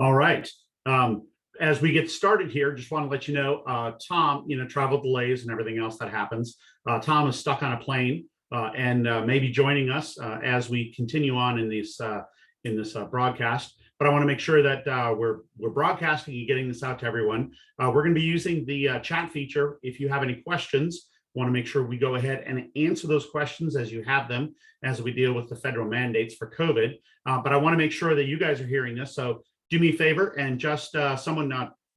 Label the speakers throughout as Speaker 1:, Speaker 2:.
Speaker 1: All right. As we get started here, just want to let you know, Tom, travel delays and everything else that happens. Tom is stuck on a plane and may be joining us as we continue on in this broadcast. But I want to make sure that we're broadcasting and getting this out to everyone. We're going to be using the chat feature. If you have any questions, want to make sure we go ahead and answer those questions as you have them as we deal with the federal mandates for COVID. But I want to make sure that you guys are hearing this. So do me a favor and just someone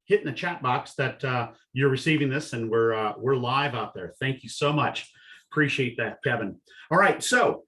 Speaker 1: hit in the chat box that you're receiving this and we're live out there. Thank you so much. Appreciate that, Kevin. All right, so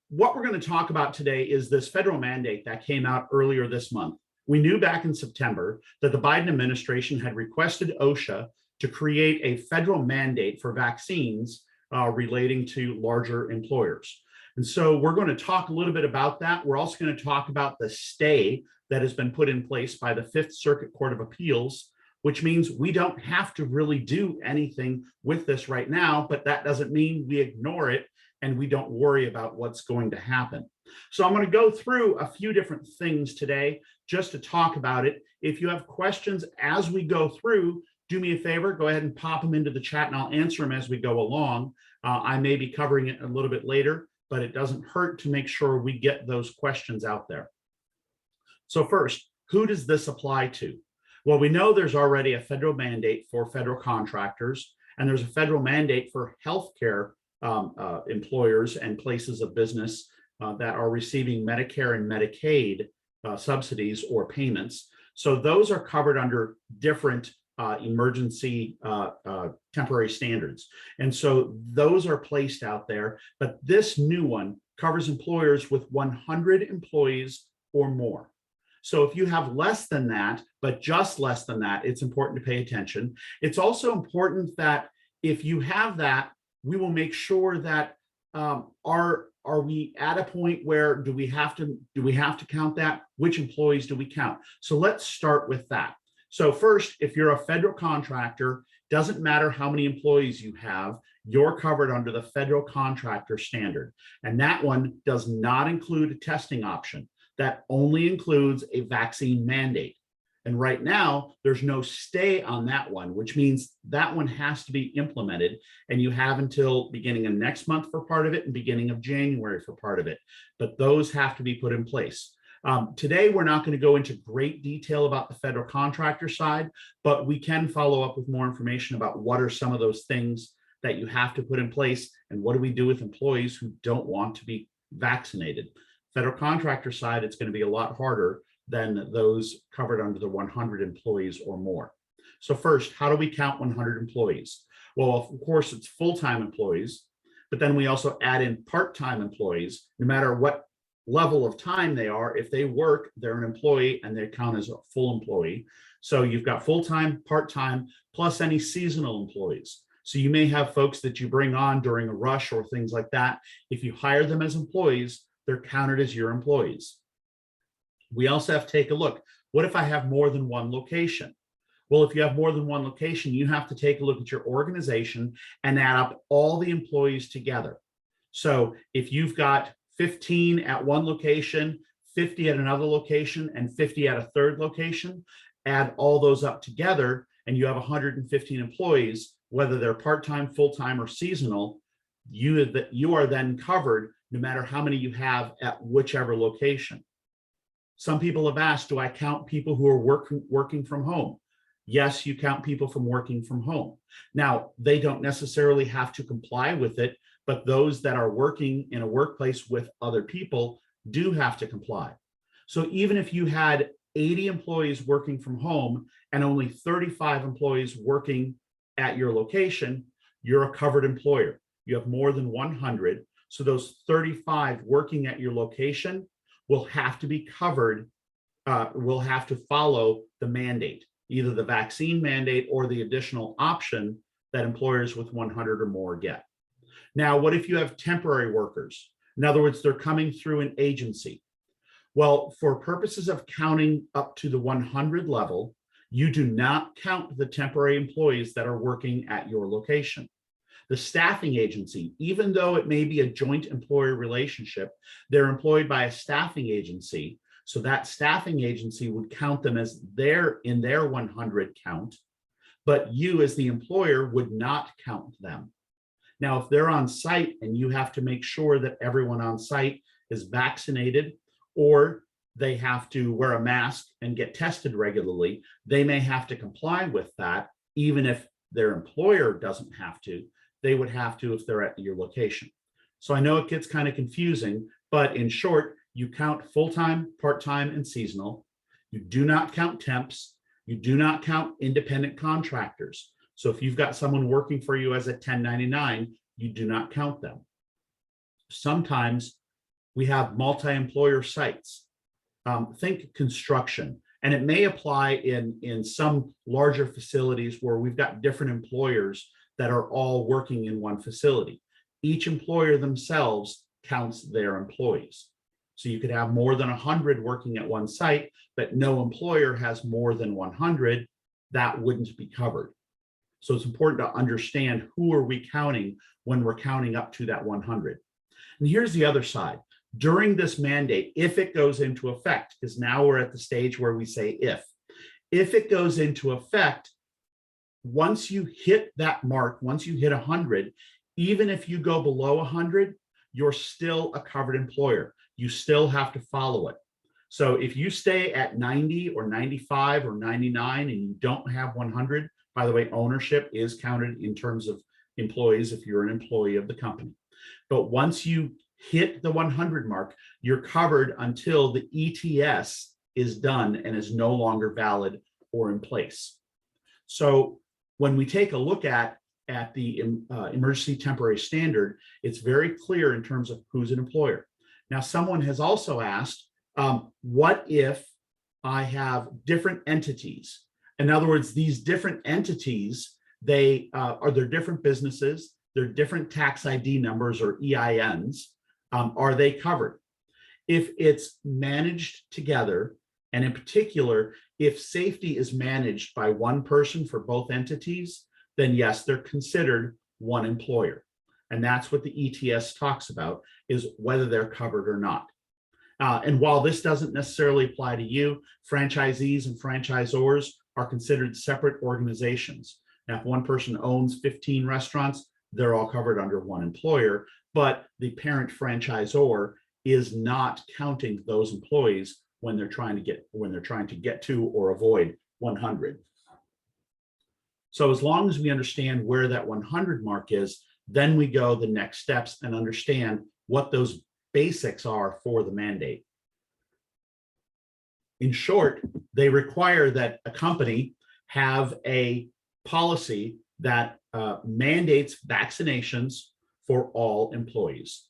Speaker 1: what we're going to talk about today is this federal mandate that came out earlier this month. We knew back in September that the Biden administration had requested OSHA to create a federal mandate for vaccines relating to larger employers. And so we're going to talk a little bit about that. We're also going to talk about the stay that has been put in place by the Fifth Circuit Court of Appeals, which means we don't have to really do anything with this right now, but that doesn't mean we ignore it and we don't worry about what's going to happen. So I'm going to go through a few different things today just to talk about it. If you have questions as we go through, do me a favor, go ahead and pop them into the chat and I'll answer them as we go along. I may be covering it a little bit later, but it doesn't hurt to make sure we get those questions out there. So first, who does this apply to? Well, we know there's already a federal mandate for federal contractors, and there's a federal mandate for healthcare employers and places of business that are receiving Medicare and Medicaid subsidies or payments. So those are covered under different emergency temporary standards. And so those are placed out there, but this new one covers employers with 100 employees or more. So if you have less than that, but just less than that, it's important to pay attention. It's also important that if you have that, we will make sure that are we at a point where do we have to count that? Which employees do we count? So let's start with that. So first, if you're a federal contractor, doesn't matter how many employees you have, you're covered under the federal contractor standard. And that one does not include a testing option. That only includes a vaccine mandate. And right now, there's no stay on that one, which means that one has to be implemented. And you have until beginning of next month for part of it and beginning of January for part of it. But those have to be put in place. Today, we're not going to go into great detail about the federal contractor side, but we can follow up with more information about what are some of those things that you have to put in place and what do we do with employees who don't want to be vaccinated. Federal contractor side, it's going to be a lot harder than those covered under the 100 employees or more. So first, how do we count 100 employees? Well, of course, it's full-time employees, but then we also add in part-time employees, no matter what level of time they are. If they work, they're an employee and they count as a full employee. So you've got full-time, part-time, plus any seasonal employees. So you may have folks that you bring on during a rush or things like that. If you hire them as employees, they're counted as your employees. We also have to take a look. What if I have more than one location? Well, if you have more than one location, you have to take a look at your organization and add up all the employees together. So if you've got 15 at one location, 50 at another location, and 50 at a third location, add all those up together, and you have 115 employees, whether they're part-time, full-time, or seasonal, you are then covered no matter how many you have at whichever location. Some people have asked, do I count people who are working from home? Yes, you count people from working from home. Now, they don't necessarily have to comply with it, but those that are working in a workplace with other people do have to comply. So even if you had 80 employees working from home and only 35 employees working at your location, you're a covered employer. You have more than 100. So those 35 working at your location will have to be covered, will have to follow the mandate, either the vaccine mandate or the additional option that employers with 100 or more get. Now, what if you have temporary workers? In other words, they're coming through an agency. Well, for purposes of counting up to the 100 level, you do not count the temporary employees that are working at your location. The staffing agency, even though it may be a joint employer relationship, they're employed by a staffing agency. So that staffing agency would count them as in their 100 count, but you as the employer would not count them. Now, if they're on site and you have to make sure that everyone on site is vaccinated, or they have to wear a mask and get tested regularly, they may have to comply with that, even if their employer doesn't have to. They would have to if they're at your location. So I know it gets kind of confusing, but in short, you count full-time, part-time, and seasonal. You do not count temps. You do not count independent contractors. So if you've got someone working for you as a 1099, you do not count them. Sometimes we have multi-employer sites. Think construction, and it may apply in some larger facilities where we've got different employers that are all working in one facility. Each employer themselves counts their employees. So you could have more than 100 working at one site, but no employer has more than 100, that wouldn't be covered. So it's important to understand who are we counting when we're counting up to that 100. And here's the other side. During this mandate, if it goes into effect, because now we're at the stage where we say if it goes into effect, once you hit that mark, once you hit 100, even if you go below 100, you're still a covered employer. You still have to follow it. So if you stay at 90 or 95 or 99 and you don't have 100, by the way, ownership is counted in terms of employees if you're an employee of the company. But once you hit the 100 mark, you're covered until the ETS is done and is no longer valid or in place. So when we take a look at the emergency temporary standard, it's very clear in terms of who's an employer. Now, someone has also asked, what if I have different entities? In other words, these different entities, they're different businesses, they're different tax ID numbers or EINs. Are they covered? If it's managed together, and in particular, if safety is managed by one person for both entities, then yes, they're considered one employer. And that's what the ETS talks about, is whether they're covered or not. And while this doesn't necessarily apply to you, franchisees and franchisors are considered separate organizations. Now, if one person owns 15 restaurants, they're all covered under one employer, but the parent franchisor is not counting those employees when they're trying to get to or avoid 100. So as long as we understand where that 100 mark is, then we go the next steps and understand what those basics are for the mandate. In short, they require that a company have a policy that mandates vaccinations for all employees.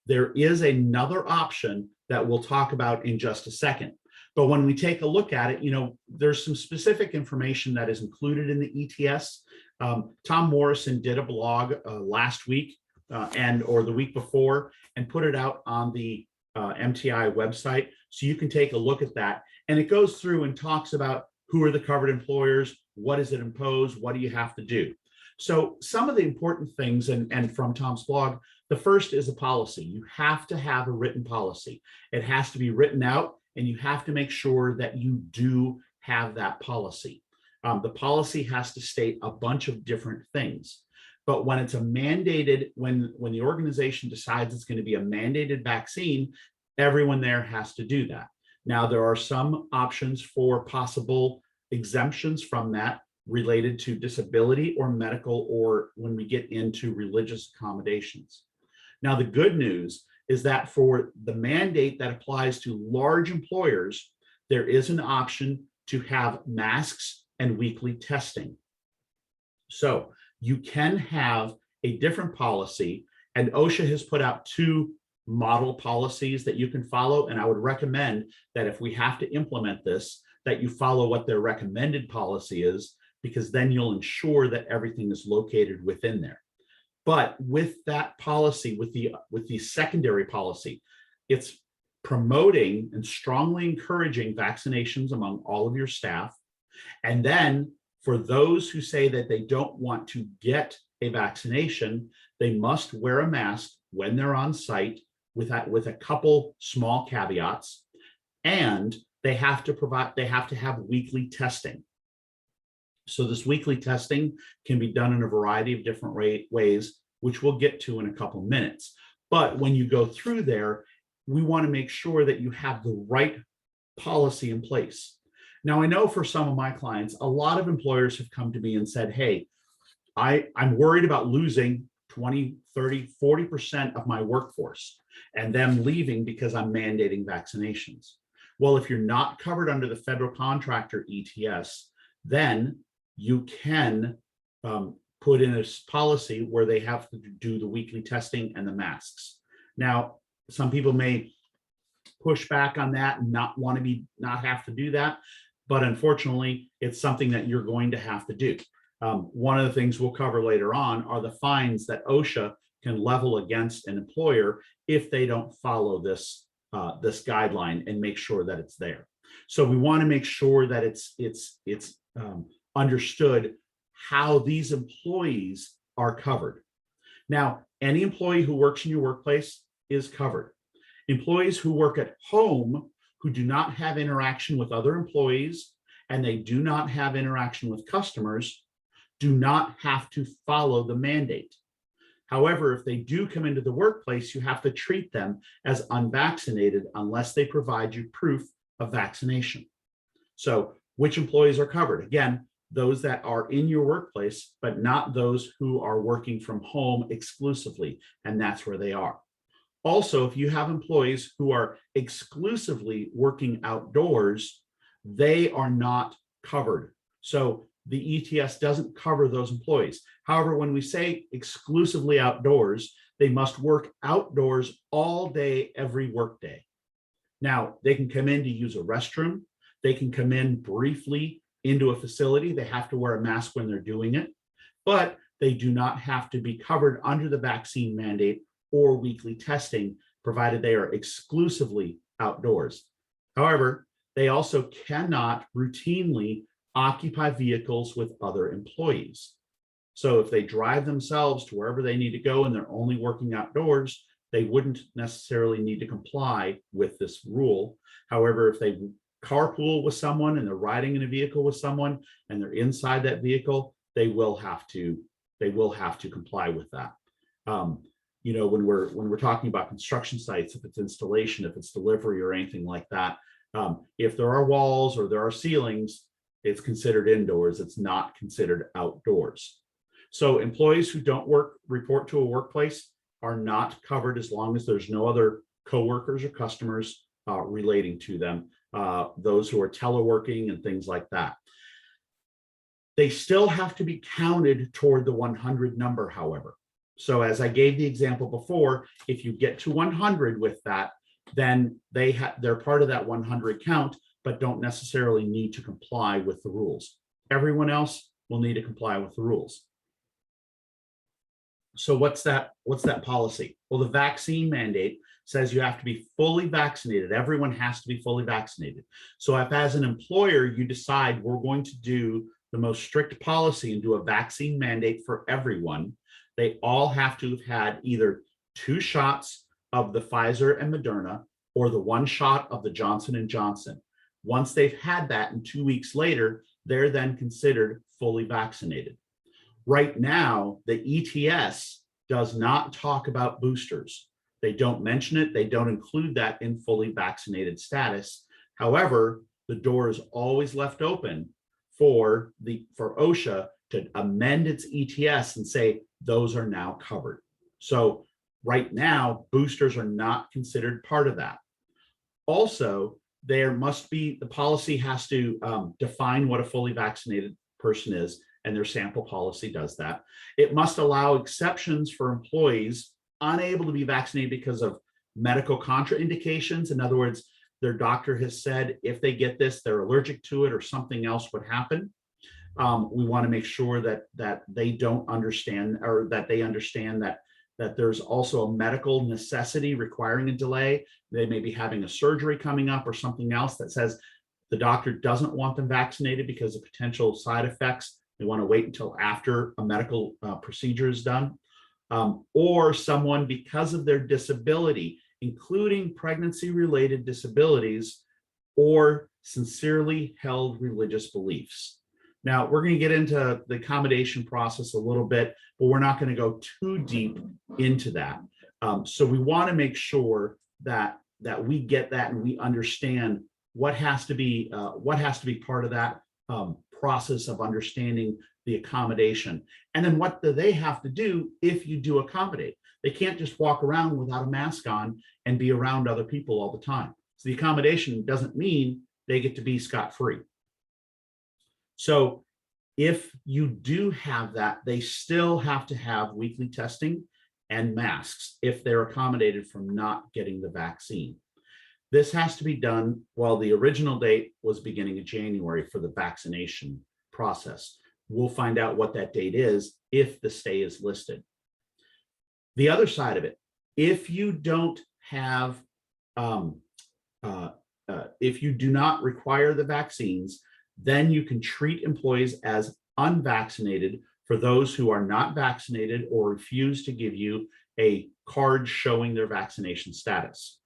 Speaker 1: There is another option that we'll talk about in just a second. But when we take a look at it, there's some specific information that is included in the ETS. Tom Morrison did a blog last week or the week before and put it out on the MTI website. So you can take a look at that. And it goes through and talks about who are the covered employers, what does it impose, what do you have to do? So some of the important things, and from Tom's blog, the first is a policy. You have to have a written policy. It has to be written out, and you have to make sure that you do have that policy. The policy has to state a bunch of different things. But when it's a mandated, when the organization decides it's going to be a mandated vaccine, everyone there has to do that. Now, there are some options for possible exemptions from that related to disability or medical, or when we get into religious accommodations. Now, the good news is that for the mandate that applies to large employers, there is an option to have masks and weekly testing. So you can have a different policy, and OSHA has put out 2 model policies that you can follow. And I would recommend that if we have to implement this, that you follow what their recommended policy is, because then you'll ensure that everything is located within there. But with that policy, with the secondary policy, it's promoting and strongly encouraging vaccinations among all of your staff. And then for those who say that they don't want to get a vaccination, they must wear a mask when they're on site, with a couple small caveats. and they have to have weekly testing. So this weekly testing can be done in a variety of different ways, which we'll get to in a couple minutes. But when you go through there, we want to make sure that you have the right policy in place. Now, I know for some of my clients, a lot of employers have come to me and said, hey, I'm worried about losing 20, 30, 40% of my workforce and them leaving because I'm mandating vaccinations. Well, if you're not covered under the federal contractor ETS, then you can put in a policy where they have to do the weekly testing and the masks. Now, some people may push back on that and not have to do that, but unfortunately, it's something that you're going to have to do. One of the things we'll cover later on are the fines that OSHA can level against an employer if they don't follow this guideline and make sure that it's there. So we want to make sure that it's understood how these employees are covered. Now, any employee who works in your workplace is covered. Employees who work at home who do not have interaction with other employees and they do not have interaction with customers do not have to follow the mandate. However, if they do come into the workplace, you have to treat them as unvaccinated unless they provide you proof of vaccination. So which employees are covered? Again, those that are in your workplace, but not those who are working from home exclusively, and that's where they are. Also, if you have employees who are exclusively working outdoors, they are not covered. So the ETS doesn't cover those employees. However, when we say exclusively outdoors, they must work outdoors all day, every workday. Now, they can come in to use a restroom. They can come in briefly into a facility. They have to wear a mask when they're doing it, but they do not have to be covered under the vaccine mandate or weekly testing, provided they are exclusively outdoors. However, they also cannot routinely occupy vehicles with other employees. So if they drive themselves to wherever they need to go and they're only working outdoors, they wouldn't necessarily need to comply with this rule. However, if they carpool with someone and they're riding in a vehicle with someone and they're inside that vehicle, they will have to comply with that. You know, when we're talking about construction sites, if it's installation, if it's delivery or anything like that, if there are walls or there are ceilings, it's considered indoors. It's not considered outdoors. So employees who don't report to a workplace are not covered as long as there's no other coworkers or customers relating to them, those who are teleworking and things like that. They still have to be counted toward the 100 number, however. So as I gave the example before, if you get to 100 with that, then they're part of that 100 count, but don't necessarily need to comply with the rules. Everyone else will need to comply with the rules. So what's that policy? Well, the vaccine mandate says you have to be fully vaccinated. Everyone has to be fully vaccinated. So if as an employer, you decide we're going to do the most strict policy and do a vaccine mandate for everyone, they all have to have had either 2 shots of the Pfizer and Moderna or the 1 shot of the Johnson & Johnson. Once they've had that and 2 weeks later, they're then considered fully vaccinated. Right now, the ETS does not talk about boosters. They don't mention it. They don't include that in fully vaccinated status. However, the door is always left open for OSHA to amend its ETS and say those are now covered. So right now, boosters are not considered part of that. Also, the policy has to define what a fully vaccinated person is, and their sample policy does that. It must allow exceptions for employees unable to be vaccinated because of medical contraindications. In other words, their doctor has said if they get this, they're allergic to it or something else would happen. We want to make sure that they don't understand, or that they understand that there's also a medical necessity requiring a delay. They may be having a surgery coming up or something else that says the doctor doesn't want them vaccinated because of potential side effects. They want to wait until after a medical procedure is done. Or someone, because of their disability, including pregnancy-related disabilities, or sincerely held religious beliefs. Now, we're going to get into the accommodation process a little bit, but we're not going to go too deep into that. So we want to make sure that we get that and we understand what has to be part of that process of understanding the accommodation. And then what do they have to do if you do accommodate? They can't just walk around without a mask on and be around other people all the time. So the accommodation doesn't mean they get to be scot-free. So if you do have that, they still have to have weekly testing and masks if they're accommodated from not getting the vaccine. This has to be done while the original date was beginning of January for the vaccination process. We'll find out what that date is if the stay is listed. The other side of it, if you don't have, if you do not require the vaccines, then you can treat employees as unvaccinated for those who are not vaccinated or refuse to give you a card showing their vaccination status.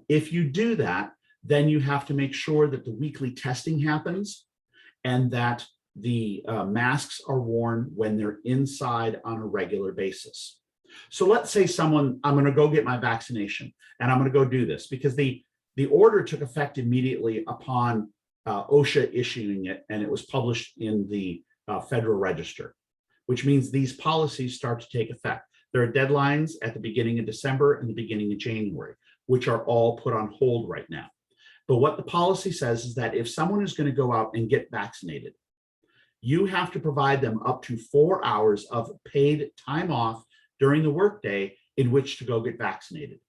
Speaker 1: If you do that, then you have to make sure that the weekly testing happens and that the masks are worn when they're inside on a regular basis. So let's say someone, I'm going to go get my vaccination and I'm going to go do this because the order took effect immediately upon OSHA issuing it, and it was published in the Federal Register, which means these policies start to take effect. There are deadlines at the beginning of December and the beginning of January, which are all put on hold right now. But what the policy says is that if someone is going to go out and get vaccinated, you have to provide them up to 4 hours of paid time off during the workday in which to go get vaccinated.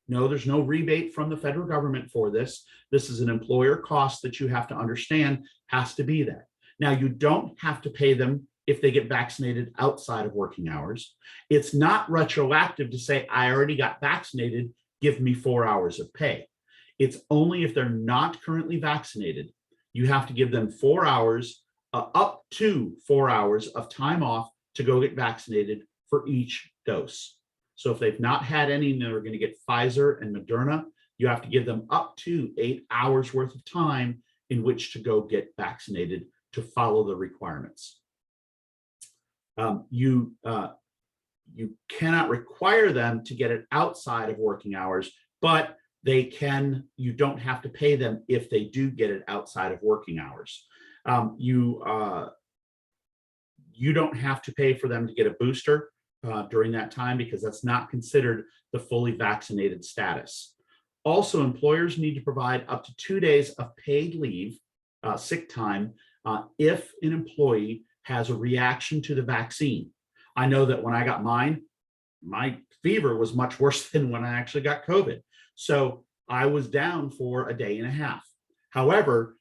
Speaker 1: No, there's no rebate from the federal government for this. This is an employer cost that you have to understand has to be that. Now, you don't have to pay them if they get vaccinated outside of working hours. It's not retroactive to say, I already got vaccinated, give me 4 hours of pay. It's only if they're not currently vaccinated, you have to give them 4 hours, up to 4 hours of time off to go get vaccinated for each dose. So if they've not had any and they're going to get Pfizer and Moderna, you have to give them up to 8 hours worth of time in which to go get vaccinated to follow the requirements. You cannot require them to get it outside of working hours, but they can, you don't have to pay them if they do get it outside of working hours. You don't have to pay for them to get a booster during that time because that's not considered the fully vaccinated status. Also, employers need to provide up to 2 days of paid leave, sick time, if an employee has a reaction to the vaccine. I know that when I got mine, my fever was much worse than when I actually got COVID. So I was down for a day and a half. However,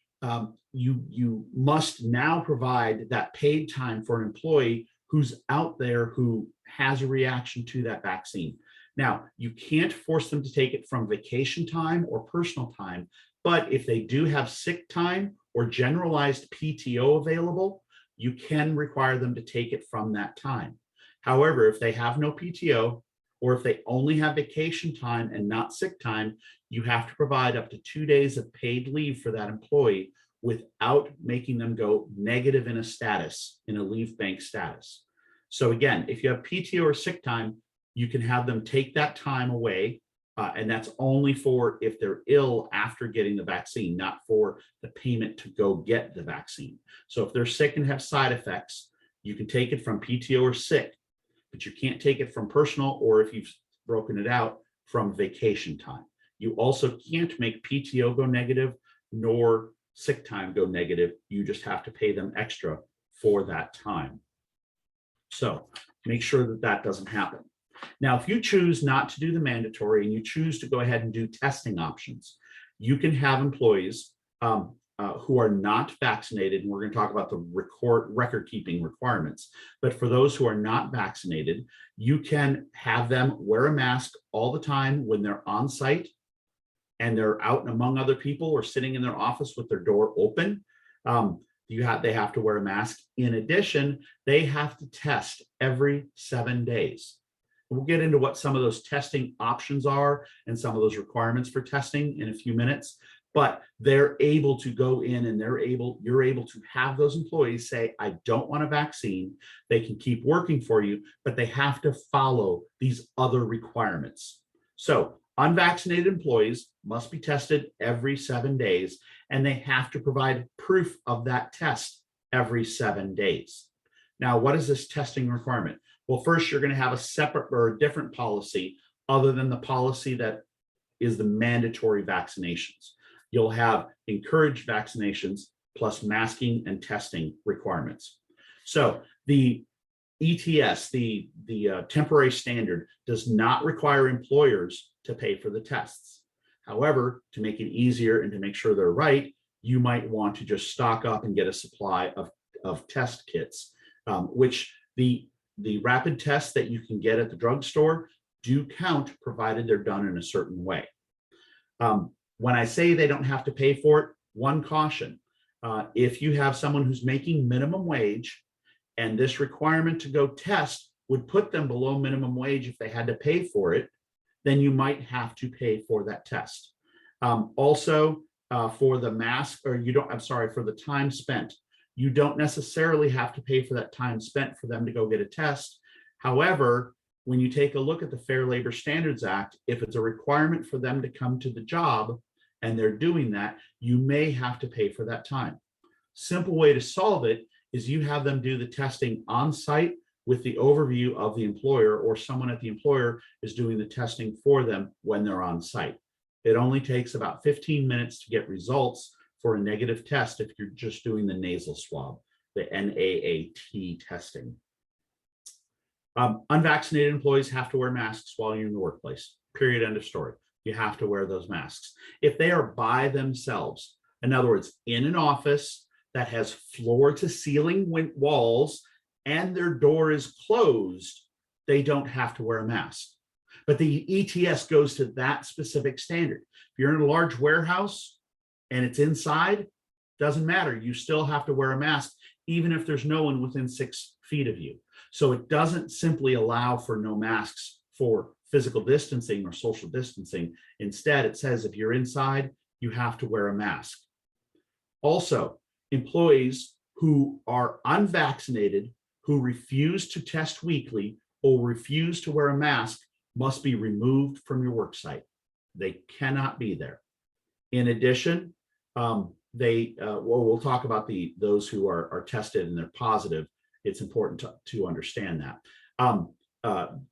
Speaker 1: you must now provide that paid time for an employee who's out there who has a reaction to that vaccine. Now, you can't force them to take it from vacation time or personal time, but if they do have sick time or generalized PTO available, you can require them to take it from that time. However, if they have no PTO, or if they only have vacation time and not sick time, you have to provide up to 2 days of paid leave for that employee without making them go negative in a status, in a leave bank status. So again, if you have PTO or sick time, you can have them take that time away, and that's only for if they're ill after getting the vaccine, not for the payment to go get the vaccine. So if they're sick and have side effects, you can take it from PTO or sick, but you can't take it from personal, or if you've broken it out, from vacation time. You also can't make PTO go negative nor sick time go negative. You just have to pay them extra for that time. So make sure that that doesn't happen. Now, if you choose not to do the mandatory and you choose to go ahead and do testing options, you can have employees who are not vaccinated, and we're going to talk about the record keeping requirements. But for those who are not vaccinated, you can have them wear a mask all the time when they're on site and they're out and among other people or sitting in their office with their door open. They have to wear a mask. In addition, they have to test every 7 days. We'll get into what some of those testing options are and some of those requirements for testing in a few minutes. but they're able to go in and you're able to have those employees say, I don't want a vaccine. They can keep working for you, but they have to follow these other requirements. So unvaccinated employees must be tested every 7 days, and they have to provide proof of that test every 7 days. Now, what is this testing requirement? Well, first, you're going to have a separate or a different policy other than the policy that is the mandatory vaccinations. You'll have encouraged vaccinations plus masking and testing requirements. So the ETS, the temporary standard, does not require employers to pay for the tests. However, to make it easier and to make sure they're right, you might want to just stock up and get a supply of test kits, which the rapid tests that you can get at the drugstore do count, provided they're done in a certain way. When I say they don't have to pay for it, one caution. If you have someone who's making minimum wage and this requirement to go test would put them below minimum wage if they had to pay for it, then you might have to pay for that test. Also, for the mask, or for the time spent, you don't necessarily have to pay for that time spent for them to go get a test. However, when you take a look at the Fair Labor Standards Act, if it's a requirement for them to come to the job and they're doing that, you may have to pay for that time. Simple way to solve it is you have them do the testing on site with the overview of the employer, or someone at the employer is doing the testing for them when they're on site. It only takes about 15 minutes to get results for a negative test if you're just doing the nasal swab, the NAAT testing. Unvaccinated employees have to wear masks while you're in the workplace, period, end of story. You have to wear those masks. If they are by themselves, in other words, in an office that has floor to ceiling walls and their door is closed, they don't have to wear a mask. But the ETS goes to that specific standard. If you're in a large warehouse and it's inside, doesn't matter. You still have to wear a mask, even if there's no one within 6 feet of you. So it doesn't simply allow for no masks for physical distancing or social distancing. Instead, it says if you're inside, you have to wear a mask. Also, employees who are unvaccinated, who refuse to test weekly or refuse to wear a mask must be removed from your work site. They cannot be there. In addition, we'll talk about those who are tested and they're positive. It's important to understand that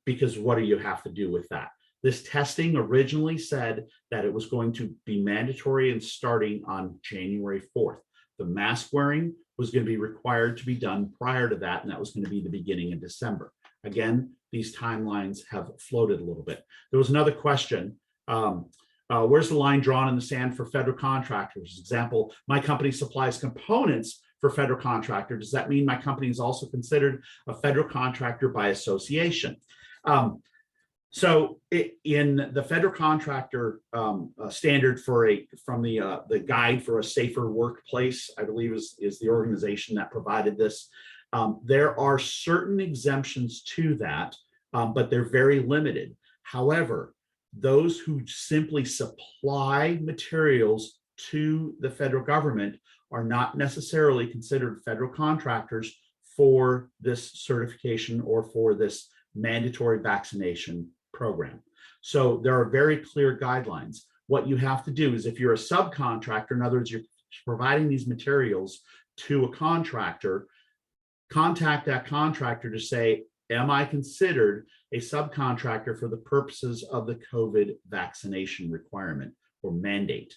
Speaker 1: because what do you have to do with that? This testing originally said that it was going to be mandatory and starting on January 4th. The mask wearing was going to be required to be done prior to that, and that was going to be the beginning of December. Again, these timelines have floated a little bit. There was another question. Where's the line drawn in the sand for federal contractors? Example, my company supplies components for federal contractor. Does that mean my company is also considered a federal contractor by association? In the federal contractor standard from the guide for a safer workplace, I believe is the organization that provided this. There are certain exemptions to that, but they're very limited. However, those who simply supply materials to the federal government are not necessarily considered federal contractors for this certification or for this mandatory vaccination program. So there are very clear guidelines. What you have to do is, if you're a subcontractor, in other words, you're providing these materials to a contractor, contact that contractor to say, am I considered a subcontractor for the purposes of the COVID vaccination requirement or mandate?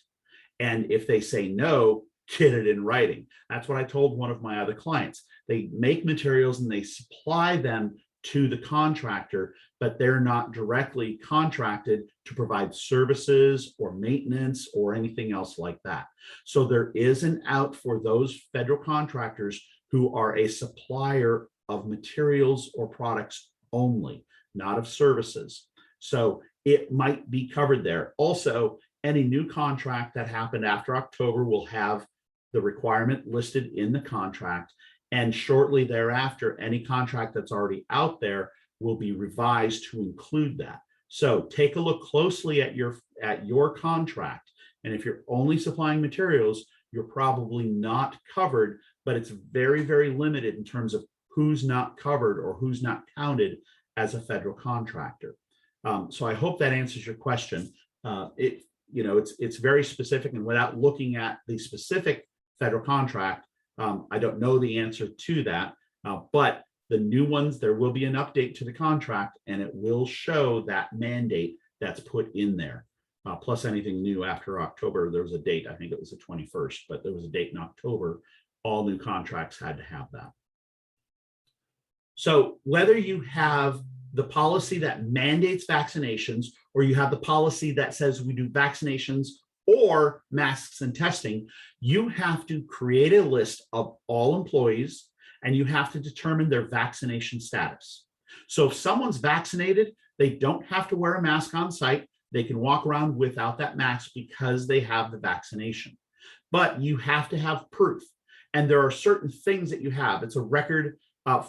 Speaker 1: And if they say no, get it in writing. That's what I told one of my other clients. They make materials and they supply them to the contractor, but they're not directly contracted to provide services or maintenance or anything else like that. So there is an out for those federal contractors who are a supplier of materials or products only, not of services. So it might be covered there. Also, any new contract that happened after October will have the requirement listed in the contract. And shortly thereafter, any contract that's already out there will be revised to include that. So take a look closely at your contract. And if you're only supplying materials, you're probably not covered, but it's very, very limited in terms of who's not covered or who's not counted as a federal contractor. So I hope that answers your question. It's very specific, and without looking at the specific federal contract, I don't know the answer to that. But the new ones, there will be an update to the contract, and it will show that mandate that's put in there. Plus anything new after October. There was a date, I think it was the 21st, but there was a date in October. All new contracts had to have that. So whether you have the policy that mandates vaccinations, or you have the policy that says we do vaccinations or masks and testing, you have to create a list of all employees, and you have to determine their vaccination status. So if someone's vaccinated, they don't have to wear a mask on site. They can walk around without that mask because they have the vaccination. But you have to have proof. And there are certain things that you have. It's a record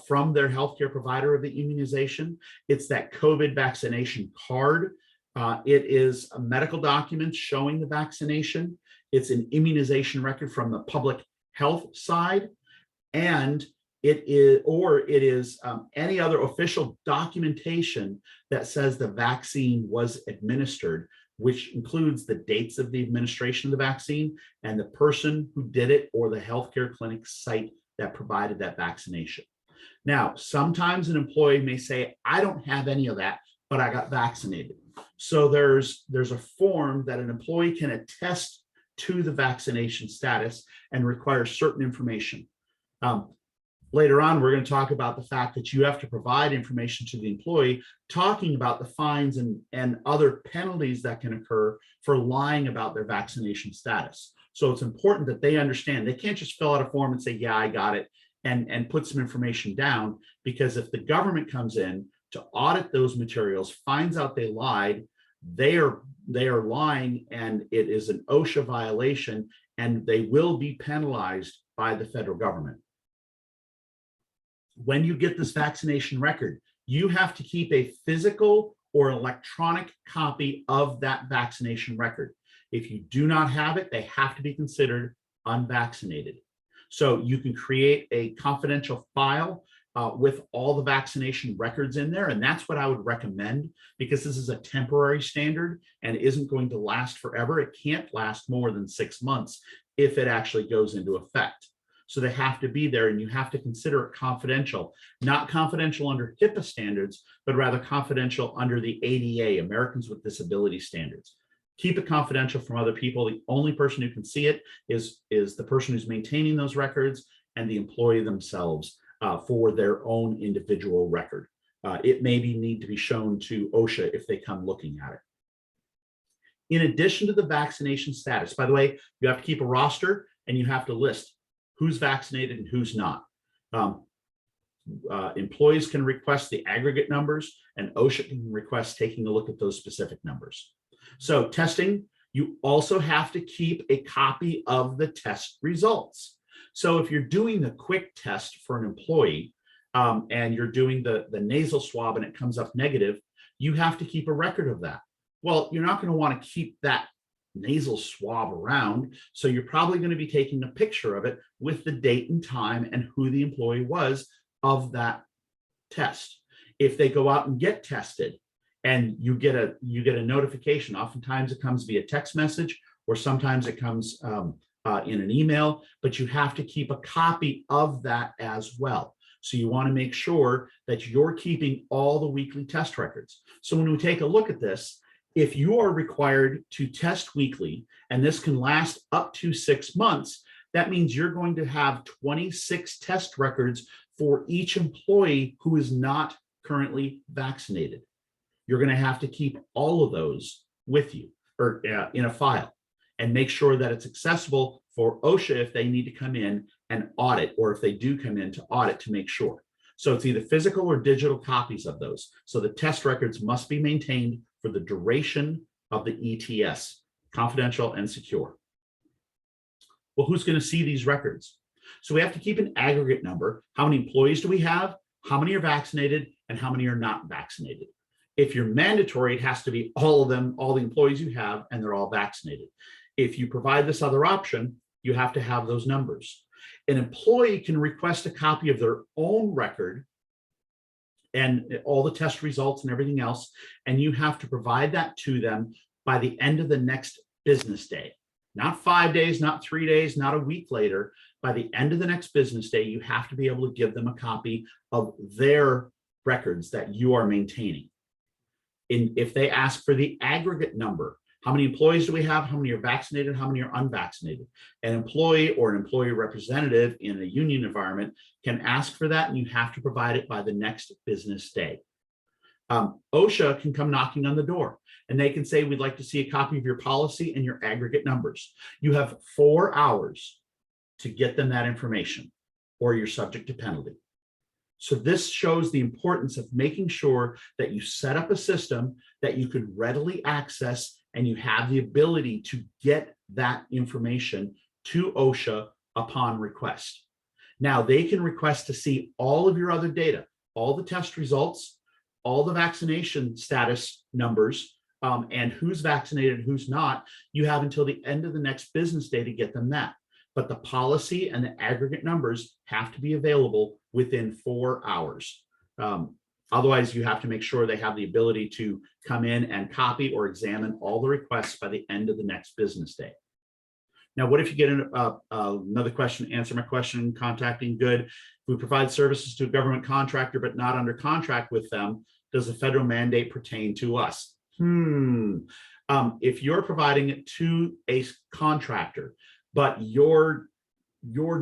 Speaker 1: from their healthcare provider of the immunization. It's that COVID vaccination card. It is a medical document showing the vaccination. It's an immunization record from the public health side. And it is any other official documentation that says the vaccine was administered, which includes the dates of the administration of the vaccine and the person who did it, or the healthcare clinic site that provided that vaccination. Now, sometimes an employee may say, I don't have any of that, but I got vaccinated. So there's a form that an employee can attest to the vaccination status and require certain information. Later on, we're going to talk about the fact that you have to provide information to the employee, talking about the fines and other penalties that can occur for lying about their vaccination status. So it's important that they understand. They can't just fill out a form and say, yeah, I got it, and put some information down, because if the government comes in to audit those materials, finds out they lied, they are lying, and it is an OSHA violation, and they will be penalized by the federal government. When you get this vaccination record, you have to keep a physical or electronic copy of that vaccination record. If you do not have it, they have to be considered unvaccinated. So you can create a confidential file with all the vaccination records in there. And that's what I would recommend, because this is a temporary standard and isn't going to last forever. It can't last more than 6 months if it actually goes into effect. So they have to be there, and you have to consider it confidential, not confidential under HIPAA standards, but rather confidential under the ADA, Americans with Disabilities Standards. Keep it confidential from other people. The only person who can see it is the person who's maintaining those records and the employee themselves for their own individual record. It may need to be shown to OSHA if they come looking at it. In addition to the vaccination status, by the way, you have to keep a roster, and you have to list who's vaccinated and who's not. Employees can request the aggregate numbers, and OSHA can request taking a look at those specific numbers. So testing, you also have to keep a copy of the test results. So if you're doing the quick test for an employee and you're doing the nasal swab and it comes up negative, you have to keep a record of that. Well, you're not going to want to keep that nasal swab around, so you're probably going to be taking a picture of it with the date and time and who the employee was of that test. If they go out and get tested and you get a notification, oftentimes it comes via text message, or sometimes it comes in an email, but you have to keep a copy of that as well. So you want to make sure that you're keeping all the weekly test records. So when we take a look at this, if you are required to test weekly, and this can last up to 6 months, that means you're going to have 26 test records for each employee who is not currently vaccinated. You're going to have to keep all of those with you, or in a file, and make sure that it's accessible for OSHA if they need to come in and audit, or if they do come in to audit, to make sure. So it's either physical or digital copies of those. So the test records must be maintained for the duration of the ETS, confidential and secure. Well, who's going to see these records? So we have to keep an aggregate number. How many employees do we have? How many are vaccinated, and how many are not vaccinated? If you're mandatory, it has to be all of them, all the employees you have, and they're all vaccinated. If you provide this other option, you have to have those numbers. An employee can request a copy of their own record and all the test results and everything else, and you have to provide that to them by the end of the next business day. Not 5 days, not 3 days, not a week later. By the end of the next business day, you have to be able to give them a copy of their records that you are maintaining. If they ask for the aggregate number, how many employees do we have? How many are vaccinated? How many are unvaccinated? An employee or an employee representative in a union environment can ask for that, and you have to provide it by the next business day. OSHA can come knocking on the door and they can say, we'd like to see a copy of your policy and your aggregate numbers. You have 4 hours to get them that information or you're subject to penalty. So this shows the importance of making sure that you set up a system that you could readily access and you have the ability to get that information to OSHA upon request. Now they can request to see all of your other data, all the test results, all the vaccination status numbers, and who's vaccinated, who's not. You have until the end of the next business day to get them that. But the policy and the aggregate numbers have to be available within 4 hours. Otherwise, you have to make sure they have the ability to come in and copy or examine all the requests by the end of the next business day. Now, what if you get another question, answer my question, contacting good. If we provide services to a government contractor, but not under contract with them, does the federal mandate pertain to us? If you're providing it to a contractor, but your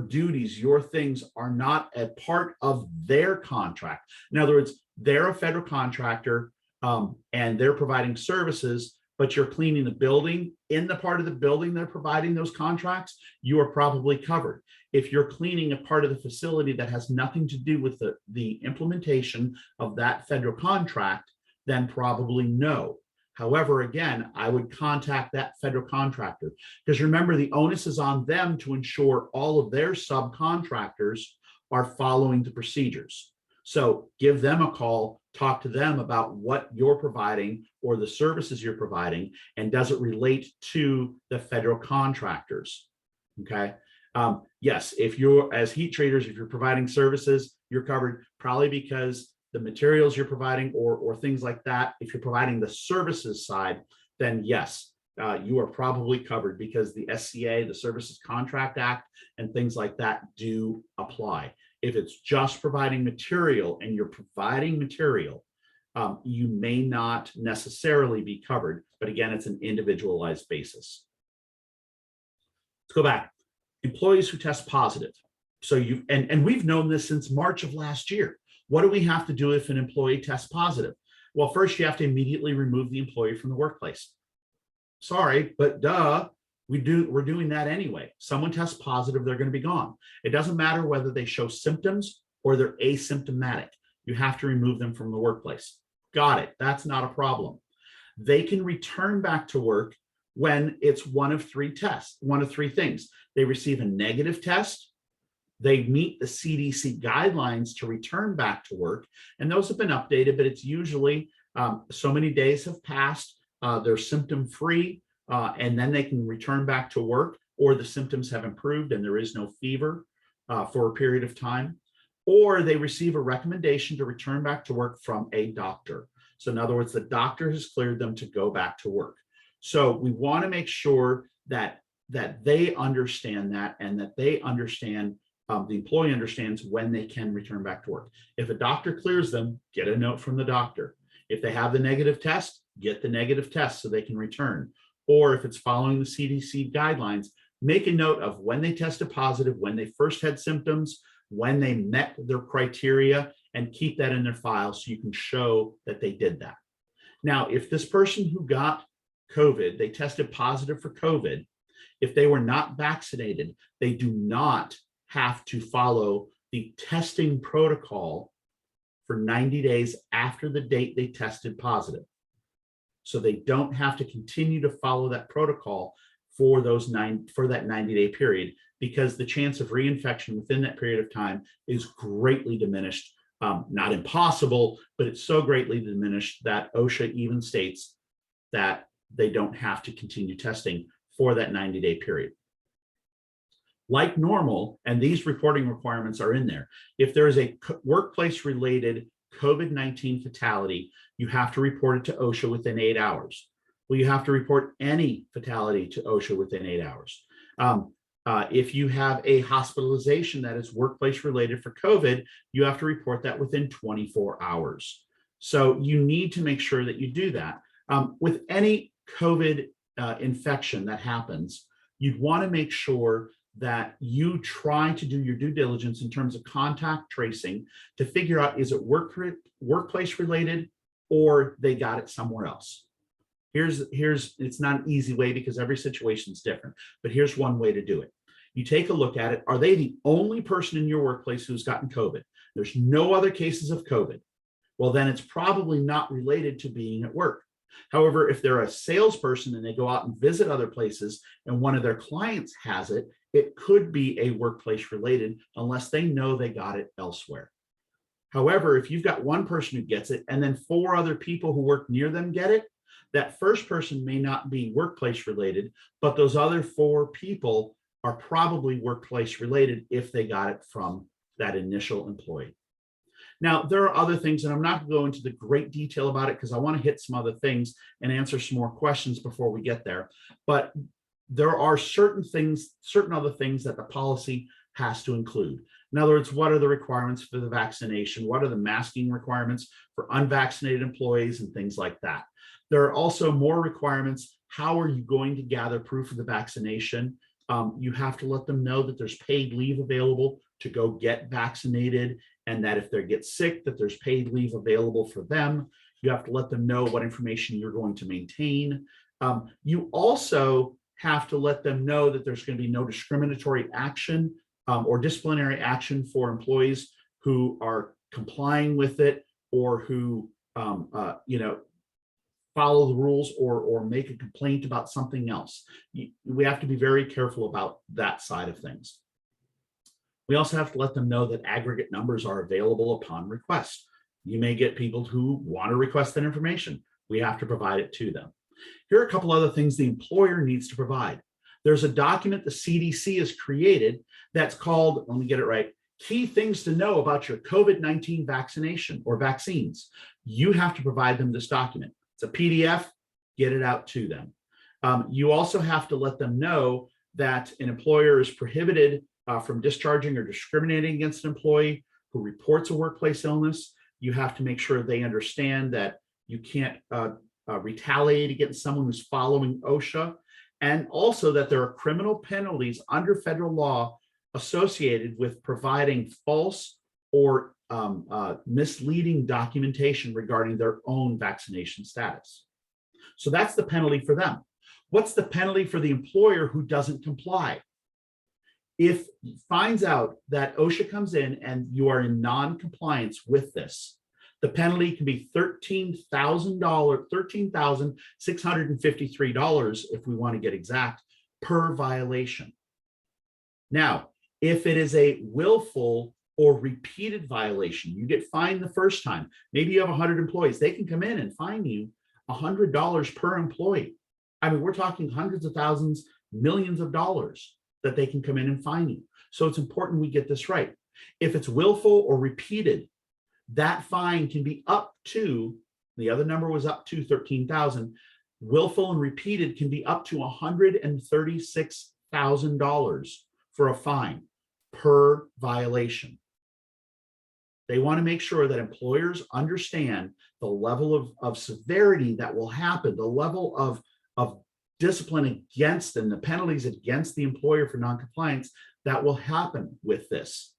Speaker 1: duties, your things are not a part of their contract. In other words, they're a federal contractor and they're providing services, but you're cleaning the building. In the part of the building they're providing those contracts, you are probably covered. If you're cleaning a part of the facility that has nothing to do with the implementation of that federal contract, then probably no. However, again, I would contact that federal contractor because remember, the onus is on them to ensure all of their subcontractors are following the procedures. So give them a call, talk to them about what you're providing or the services you're providing, and does it relate to the federal contractors? Okay. Yes, if you're as heat treaters, if you're providing services, you're covered probably because the materials you're providing or things like that. If you're providing the services side, then yes, you are probably covered because the SCA, the Services Contract Act, and things like that do apply. If it's just providing material and you're providing material, you may not necessarily be covered, but again, it's an individualized basis. Let's go back. Employees who test positive. So and we've known this since March of last year. What do we have to do if an employee tests positive? Well, first you have to immediately remove the employee from the workplace. Sorry, but duh, we're doing that anyway. Someone tests positive, they're going to be gone. It doesn't matter whether they show symptoms or they're asymptomatic. You have to remove them from the workplace. Got it. That's not a problem. They can return back to work when it's one of three things. They receive a negative test, they meet the CDC guidelines to return back to work, and those have been updated, but it's usually so many days have passed, they're symptom-free, and then they can return back to work, or the symptoms have improved and there is no fever for a period of time, or they receive a recommendation to return back to work from a doctor. So in other words, the doctor has cleared them to go back to work. So we want to make sure that they understand that, and that they understand, the employee understands when they can return back to work. If a doctor clears them, get a note from the doctor. If they have the negative test, get the negative test so they can return. Or if it's following the CDC guidelines, make a note of when they tested positive, when they first had symptoms, when they met their criteria, and keep that in their file so you can show that they did that. Now, if this person who got COVID, they tested positive for COVID, if they were not vaccinated, they do not have to follow the testing protocol for 90 days after the date they tested positive. So they don't have to continue to follow that protocol for that 90-day period, because the chance of reinfection within that period of time is greatly diminished. Not impossible, but it's so greatly diminished that OSHA even states that they don't have to continue testing for that 90-day period. Like normal, and these reporting requirements are in there, if there is a workplace-related COVID-19 fatality, you have to report it to OSHA within 8 hours. Well, you have to report any fatality to OSHA within 8 hours. If you have a hospitalization that is workplace-related for COVID, you have to report that within 24 hours. So you need to make sure that you do that. With any COVID infection that happens, you'd want to make sure that you try to do your due diligence in terms of contact tracing to figure out, is it workplace related or they got it somewhere else. It's not an easy way because every situation is different, but here's one way to do it. You take a look at it. Are they the only person in your workplace who's gotten COVID? There's no other cases of COVID. Well, then it's probably not related to being at work. However, if they're a salesperson and they go out and visit other places and one of their clients has it, it could be a workplace related unless they know they got it elsewhere. However, if you've got one person who gets it and then 4 other people who work near them get it, that first person may not be workplace related, but those other 4 people are probably workplace related if they got it from that initial employee. Now, there are other things, and I'm not going to go into the great detail about it because I want to hit some other things and answer some more questions before we get there. But there are certain other things that the policy has to include. In other words, what are the requirements for the vaccination? What are the masking requirements for unvaccinated employees and things like that? There are also more requirements. How are you going to gather proof of the vaccination? You have to let them know that there's paid leave available to go get vaccinated, and that if they get sick, that there's paid leave available for them. You have to let them know what information you're going to maintain. You also have to let them know that there's going to be no discriminatory action or disciplinary action for employees who are complying with it or who follow the rules or make a complaint about something else. We have to be very careful about that side of things. We also have to let them know that aggregate numbers are available upon request. You may get people who want to request that information. We have to provide it to them. Here are a couple other things the employer needs to provide. There's a document the CDC has created that's called, let me get it right, Key Things to Know About Your COVID-19 Vaccination or Vaccines. You have to provide them this document. It's a PDF, get it out to them. You also have to let them know that an employer is prohibited from discharging or discriminating against an employee who reports a workplace illness. You have to make sure they understand that you can't retaliate against someone who's following OSHA, and also that there are criminal penalties under federal law associated with providing false or misleading documentation regarding their own vaccination status. So that's the penalty for them. What's the penalty for the employer who doesn't comply? If he finds out that OSHA comes in and you are in non-compliance with this, the penalty can be $13,653 if we want to get exact per violation. Now, if it is a willful or repeated violation, you get fined the first time. Maybe you have 100 employees. They can come in and fine you $100 per employee. I mean, we're talking hundreds of thousands, millions of dollars that they can come in and fine you. So it's important we get this right. If it's willful or repeated, that fine can be up to, the other number was up to 13,000. Willful and repeated can be up to $136,000 for a fine per violation. They want to make sure that employers understand the level of severity that will happen, the level of discipline against and the penalties against the employer for noncompliance that will happen with this.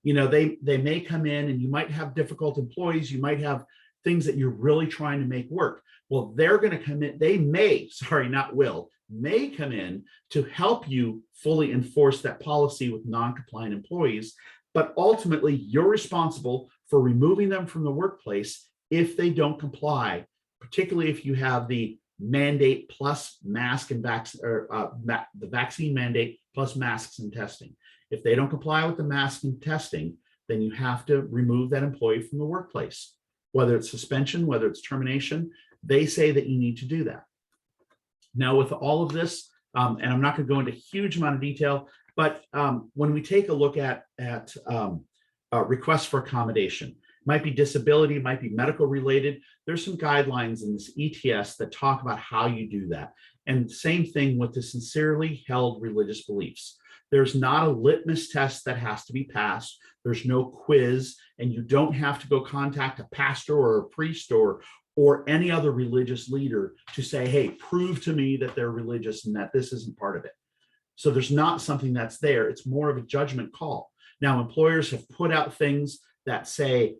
Speaker 1: You know, they may come in and you might have difficult employees, you might have things that you're really trying to make work. Well, they're going to come in, they may, sorry, not will, may come in to help you fully enforce that policy with non-compliant employees, but ultimately you're responsible for removing them from the workplace if they don't comply, particularly if you have the mandate plus mask and the vaccine mandate plus masks and testing. If they don't comply with the mask and testing, then you have to remove that employee from the workplace, whether it's suspension, whether it's termination. They say that you need to do that. Now, with all of this, And I'm not going to go into a huge amount of detail, but when we take a look at requests for accommodation, might be disability, might be medical related. There's some guidelines in this ETS that talk about how you do that. And same thing with the sincerely held religious beliefs. There's not a litmus test that has to be passed. There's no quiz, and you don't have to go contact a pastor or a priest or any other religious leader to say, hey, prove to me that they're religious and that this isn't part of it. So there's not something that's there. It's more of a judgment call. Now, employers have put out things that say,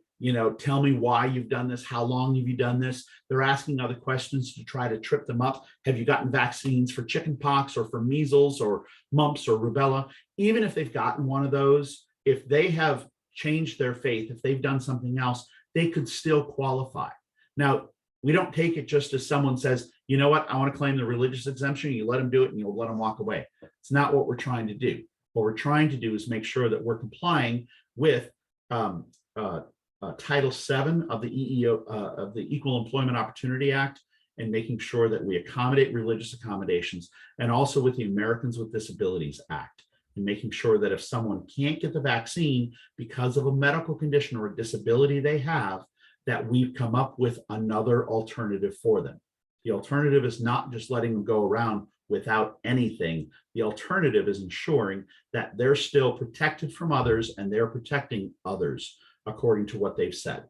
Speaker 1: tell me why you've done this. How long have you done this? They're asking other questions to try to trip them up. Have you gotten vaccines for chickenpox or for measles or mumps or rubella? Even if they've gotten one of those, if they have changed their faith, if they've done something else, they could still qualify. Now, we don't take it just as someone says, you know what, I want to claim the religious exemption. You let them do it and you'll let them walk away. It's not what we're trying to do. What we're trying to do is make sure that we're complying with Title VII of the of the Equal Employment Opportunity Act, and making sure that we accommodate religious accommodations, and also with the Americans with Disabilities Act, and making sure that if someone can't get the vaccine because of a medical condition or a disability they have, that we've come up with another alternative for them. The alternative is not just letting them go around without anything. The alternative is ensuring that they're still protected from others and they're protecting others according to what they've said.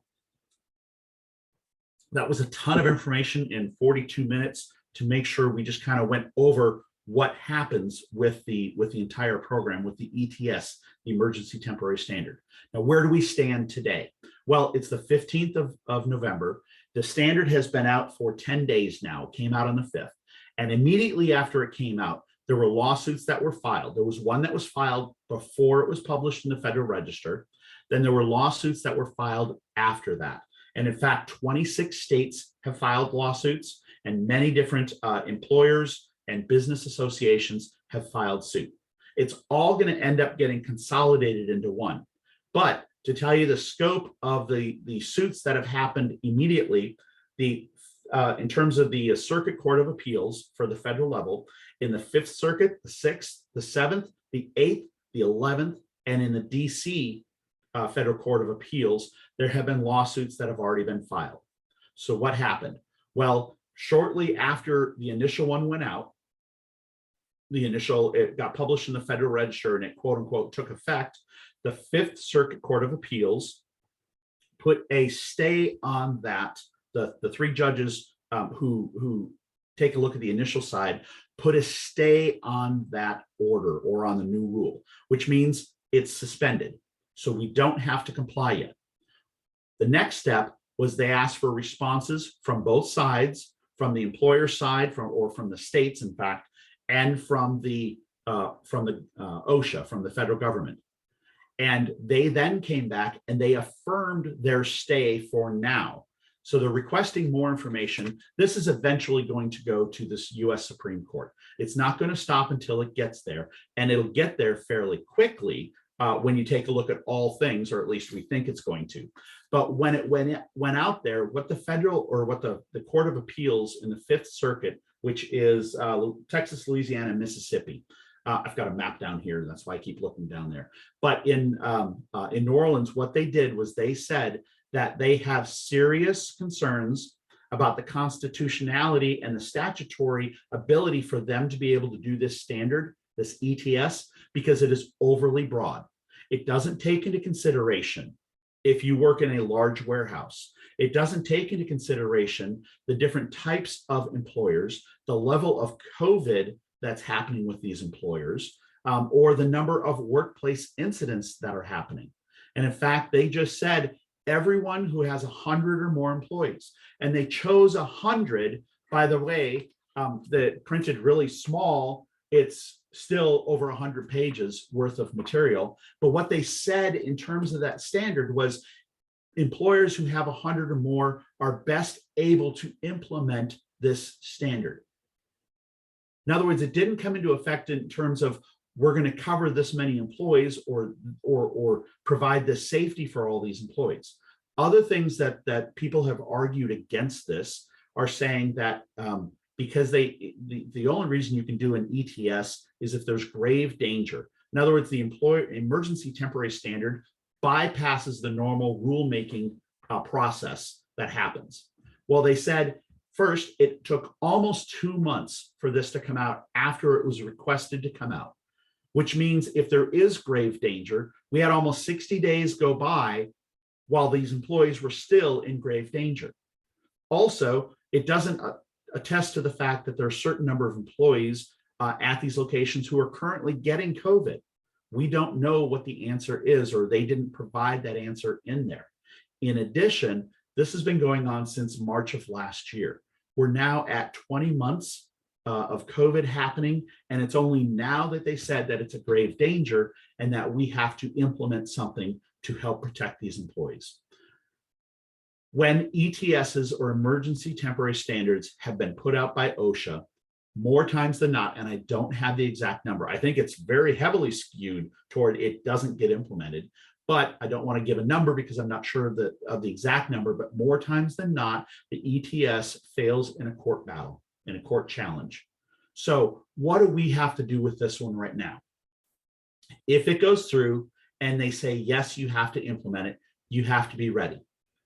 Speaker 1: That was a ton of information in 42 minutes to make sure we just kind of went over what happens with the entire program, with the ETS, the Emergency Temporary Standard. Now, where do we stand today? Well, it's the 15th of November. The standard has been out for 10 days now. It came out on the 5th. And immediately after it came out, there were lawsuits that were filed. There was one that was filed before it was published in the Federal Register. Then there were lawsuits that were filed after that. And in fact, 26 states have filed lawsuits, and many different employers and business associations have filed suit. It's all going to end up getting consolidated into one. But to tell you the scope of the suits that have happened immediately, in terms of the Circuit Court of Appeals for the federal level, in the 5th Circuit, the 6th, the 7th, the 8th, the 11th, and in the DC Federal Court of Appeals, there have been lawsuits that have already been filed. So what happened? Well, shortly after the initial one went out, it got published in the Federal Register and it quote unquote took effect. The 5th Circuit Court of Appeals put a stay on that. The 3 judges who take a look at the initial side put a stay on that order or on the new rule, which means it's suspended. So we don't have to comply yet. The next step was they asked for responses from both sides, from the employer side, from the states, in fact, and from the OSHA, from the federal government. And they then came back and they affirmed their stay for now. So they're requesting more information. This is eventually going to go to this US Supreme Court. It's not going to stop until it gets there, and it'll get there fairly quickly when you take a look at all things, or at least we think it's going to. But when it went out there, what the federal or what the Court of Appeals in the 5th Circuit, which is Texas, Louisiana, and Mississippi. I've got a map down here. That's why I keep looking down there. But in New Orleans, what they did was they said that they have serious concerns about the constitutionality and the statutory ability for them to be able to do this standard, this ETS, because it is overly broad. It doesn't take into consideration if you work in a large warehouse. It doesn't take into consideration the different types of employers, the level of COVID that's happening with these employers, or the number of workplace incidents that are happening. And in fact, they just said everyone who has 100 or more employees, and they chose 100, by the way, that printed really small. It's still over 100 pages worth of material. But what they said in terms of that standard was employers who have 100 or more are best able to implement this standard. In other words, it didn't come into effect in terms of we're going to cover this many employees or provide this safety for all these employees. Other things that people have argued against this are saying that because the only reason you can do an ETS is if there's grave danger. In other words, the employer emergency temporary standard bypasses the normal rulemaking process that happens. Well, they said first, it took almost 2 months for this to come out after it was requested to come out, which means if there is grave danger, we had almost 60 days go by while these employees were still in grave danger. Also, it doesn't attest to the fact that there are a certain number of employees at these locations who are currently getting COVID. We don't know what the answer is, or they didn't provide that answer in there. In addition, this has been going on since March of last year. We're now at 20 months of COVID happening, and it's only now that they said that it's a grave danger and that we have to implement something to help protect these employees. When ETSs or emergency temporary standards have been put out by OSHA, more times than not, and I don't have the exact number, I think it's very heavily skewed toward it doesn't get implemented, but I don't want to give a number because I'm not sure of the exact number, but more times than not, the ETS fails in a court battle, in a court challenge. So what do we have to do with this one right now? If it goes through and they say, yes, you have to implement it, you have to be ready.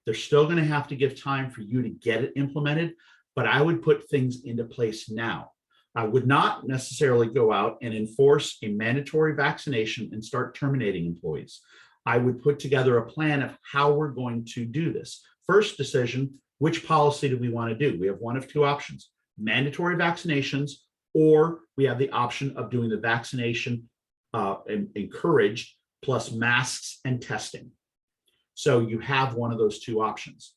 Speaker 1: They're still going to have to give time for you to get it implemented, but I would put things into place now. I would not necessarily go out and enforce a mandatory vaccination and start terminating employees. I would put together a plan of how we're going to do this. First decision, which policy do we want to do? We have one of two options: mandatory vaccinations, or we have the option of doing the vaccination encouraged plus masks and testing. So you have one of those two options.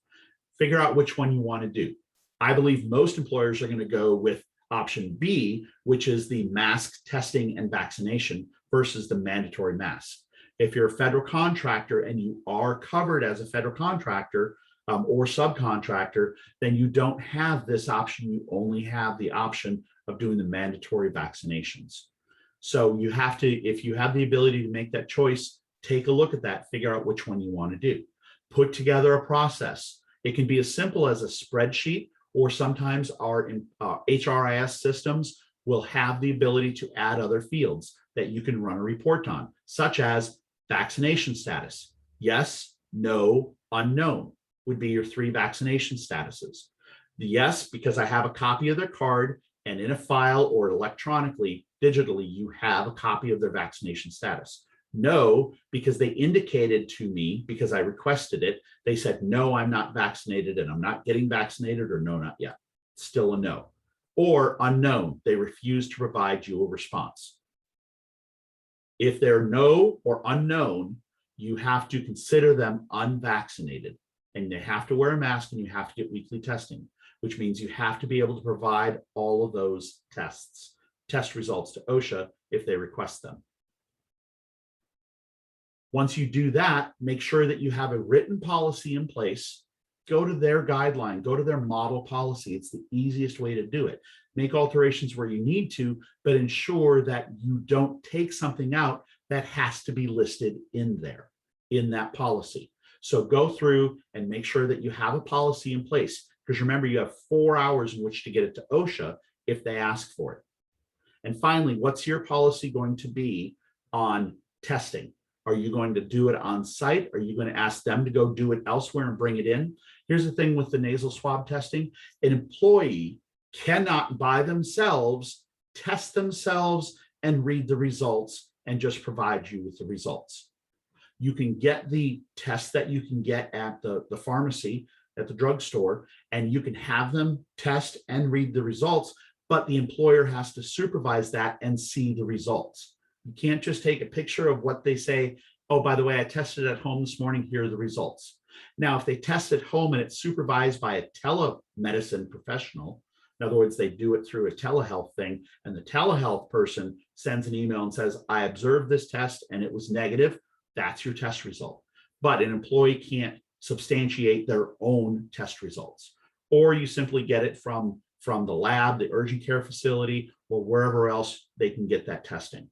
Speaker 1: Figure out which one you want to do. I believe most employers are going to go with option B, which is the mask testing and vaccination versus the mandatory mask. If you're a federal contractor and you are covered as a federal contractor or subcontractor, then you don't have this option. You only have the option of doing the mandatory vaccinations. So you have to, if you have the ability to make that choice, take a look at that, figure out which one you want to do. Put together a process. It can be as simple as a spreadsheet, or sometimes our HRIS systems will have the ability to add other fields that you can run a report on, such as vaccination status. Yes, no, unknown would be your 3 vaccination statuses. The yes, because I have a copy of their card, and in a file or electronically, digitally, you have a copy of their vaccination status. No, because they indicated to me, because I requested it, they said, no, I'm not vaccinated and I'm not getting vaccinated, or no, not yet. Still a no. Or unknown, they refuse to provide you a response. If they're no or unknown, you have to consider them unvaccinated, and they have to wear a mask and you have to get weekly testing, which means you have to be able to provide all of those test results to OSHA if they request them. Once you do that, make sure that you have a written policy in place. Go to their guideline, go to their model policy. It's the easiest way to do it. Make alterations where you need to, but ensure that you don't take something out that has to be listed in there, in that policy. So go through and make sure that you have a policy in place, because remember, you have 4 hours in which to get it to OSHA if they ask for it. And finally, what's your policy going to be on testing? Are you going to do it on site? Are you going to ask them to go do it elsewhere and bring it in? Here's the thing with the nasal swab testing. An employee cannot by themselves test themselves and read the results and just provide you with the results. You can get the test that you can get at the pharmacy, at the drugstore, and you can have them test and read the results, but the employer has to supervise that and see the results. You can't just take a picture of what they say, oh, by the way, I tested at home this morning, here are the results. Now, if they test at home and it's supervised by a telemedicine professional, in other words, they do it through a telehealth thing, and the telehealth person sends an email and says, I observed this test and it was negative, that's your test result. But an employee can't substantiate their own test results. Or you simply get it from the lab, the urgent care facility, or wherever else they can get that testing.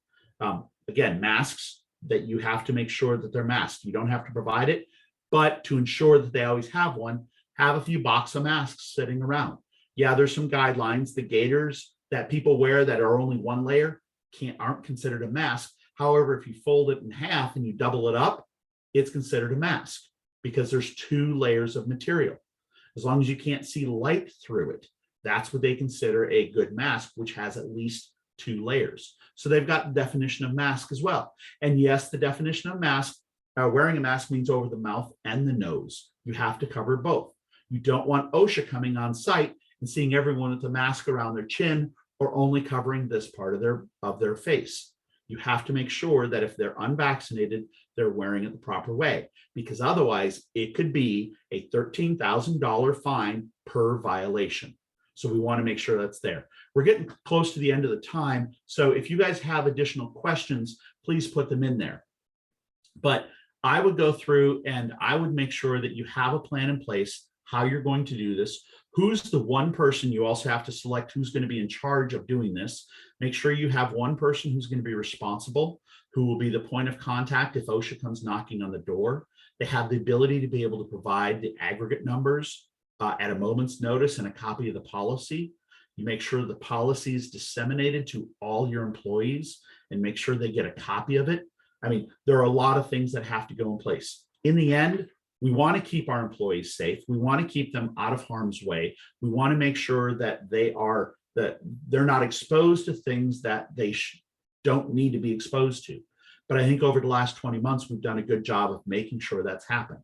Speaker 1: Again, masks, that you have to make sure that they're masked. You don't have to provide it, but to ensure that they always have one, have a few boxes of masks sitting around. Yeah, there's some guidelines. The gaiters that people wear that are only one layer aren't considered a mask. However, if you fold it in half and you double it up, it's considered a mask because there's 2 layers of material. As long as you can't see light through it, that's what they consider a good mask, which has at least 2 layers. So they've got the definition of mask as well. And yes, the definition of mask, wearing a mask means over the mouth and the nose. You have to cover both. You don't want OSHA coming on site and seeing everyone with a mask around their chin or only covering this part of their face. You have to make sure that if they're unvaccinated, they're wearing it the proper way, because otherwise it could be a $13,000 fine per violation. So we want to make sure that's there. We're getting close to the end of the time. So if you guys have additional questions, please put them in there. But I would go through and I would make sure that you have a plan in place, how you're going to do this. Who's the one person? You also have to select who's going to be in charge of doing this. Make sure you have one person who's going to be responsible, who will be the point of contact if OSHA comes knocking on the door. They have the ability to be able to provide the aggregate numbers at a moment's notice and a copy of the policy. You make sure the policy is disseminated to all your employees and make sure they get a copy of it. I mean, there are a lot of things that have to go in place. In the end, we want to keep our employees safe. We want to keep them out of harm's way. We want to make sure that they're not exposed to things that they don't need to be exposed to. But I think over the last 20 months, we've done a good job of making sure that's happened.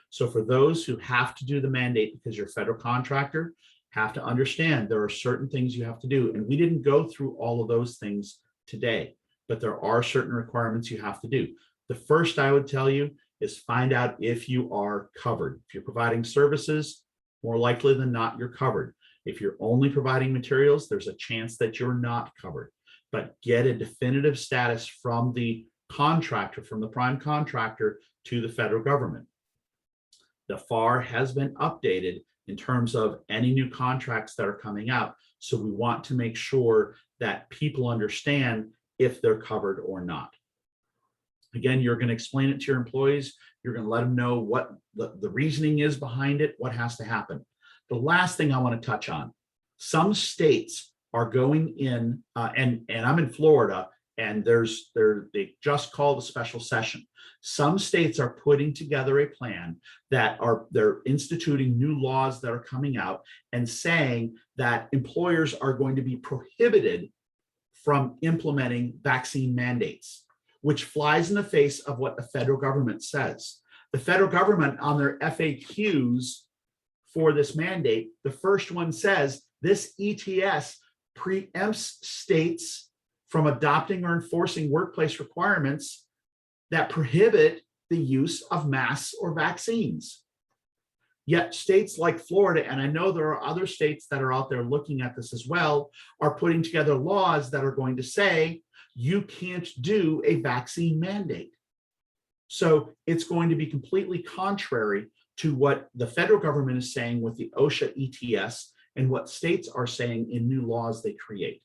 Speaker 1: So for those who have to do the mandate because you're a federal contractor, have to understand there are certain things you have to do. And we didn't go through all of those things today, but there are certain requirements you have to do. The first I would tell you is find out if you are covered. If you're providing services, more likely than not, you're covered. If you're only providing materials, there's a chance that you're not covered. But get a definitive status from the contractor, from the prime contractor to the federal government. The FAR has been updated in terms of any new contracts that are coming out. So we want to make sure that people understand if they're covered or not. Again, you're going to explain it to your employees. You're going to let them know what the reasoning is behind it, what has to happen. The last thing I want to touch on, some states are going in, and I'm in Florida, and they just called a special session. Some states are putting together a plan they're instituting new laws that are coming out and saying that employers are going to be prohibited from implementing vaccine mandates, which flies in the face of what the federal government says. The federal government on their FAQs for this mandate, the first one says this ETS preempts states from adopting or enforcing workplace requirements that prohibit the use of masks or vaccines. Yet states like Florida, and I know there are other states that are out there looking at this as well, are putting together laws that are going to say you can't do a vaccine mandate. So it's going to be completely contrary to what the federal government is saying with the OSHA ETS and what states are saying in new laws they create.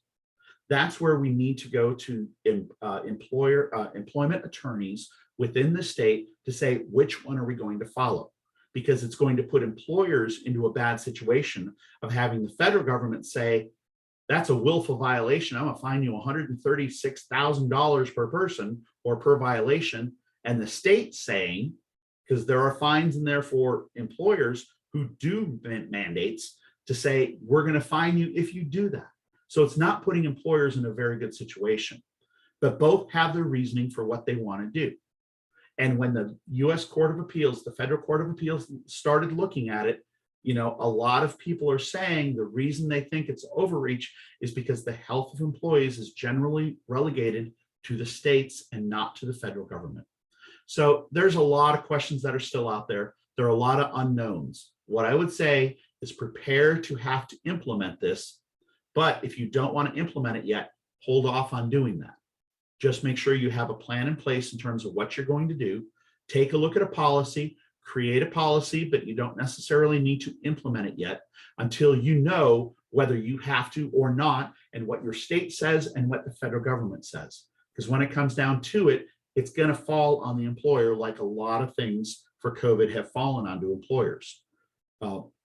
Speaker 1: That's where we need to go to employment attorneys within the state to say, which one are we going to follow? Because it's going to put employers into a bad situation of having the federal government say, that's a willful violation. I'm going to fine you $136,000 per person or per violation. And the state saying, because there are fines in there for employers who do mandates, to say, we're going to fine you if you do that. So it's not putting employers in a very good situation, but both have their reasoning for what they want to do. And when the US Court of Appeals, the Federal Court of Appeals started looking at it, a lot of people are saying the reason they think it's overreach is because the health of employees is generally relegated to the states and not to the federal government. So there's a lot of questions that are still out there. There are a lot of unknowns. What I would say is prepare to have to implement this. But if you don't want to implement it yet, hold off on doing that. Just make sure you have a plan in place in terms of what you're going to do. Take a look at a policy, create a policy, but you don't necessarily need to implement it yet until you know whether you have to or not, and what your state says and what the federal government says. Because when it comes down to it, it's going to fall on the employer, like a lot of things for COVID have fallen onto employers.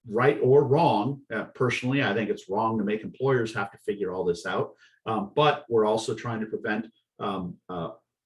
Speaker 1: right or wrong. Personally, I think it's wrong to make employers have to figure all this out. But we're also trying to prevent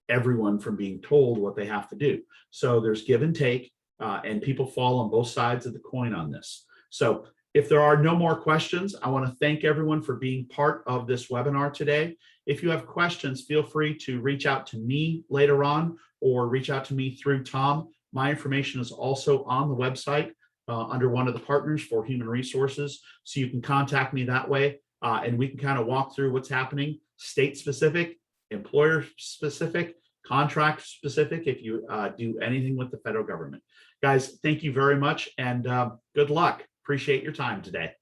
Speaker 1: everyone from being told what they have to do. So there's give and take, and people fall on both sides of the coin on this. So if there are no more questions, I want to thank everyone for being part of this webinar today. If you have questions, feel free to reach out to me later on or reach out to me through Tom. My information is also on the website under one of the partners for human resources. So you can contact me that way and we can kind of walk through what's happening, state specific, employer specific, contract specific, if you do anything with the federal government. Guys, thank you very much and good luck. Appreciate your time today.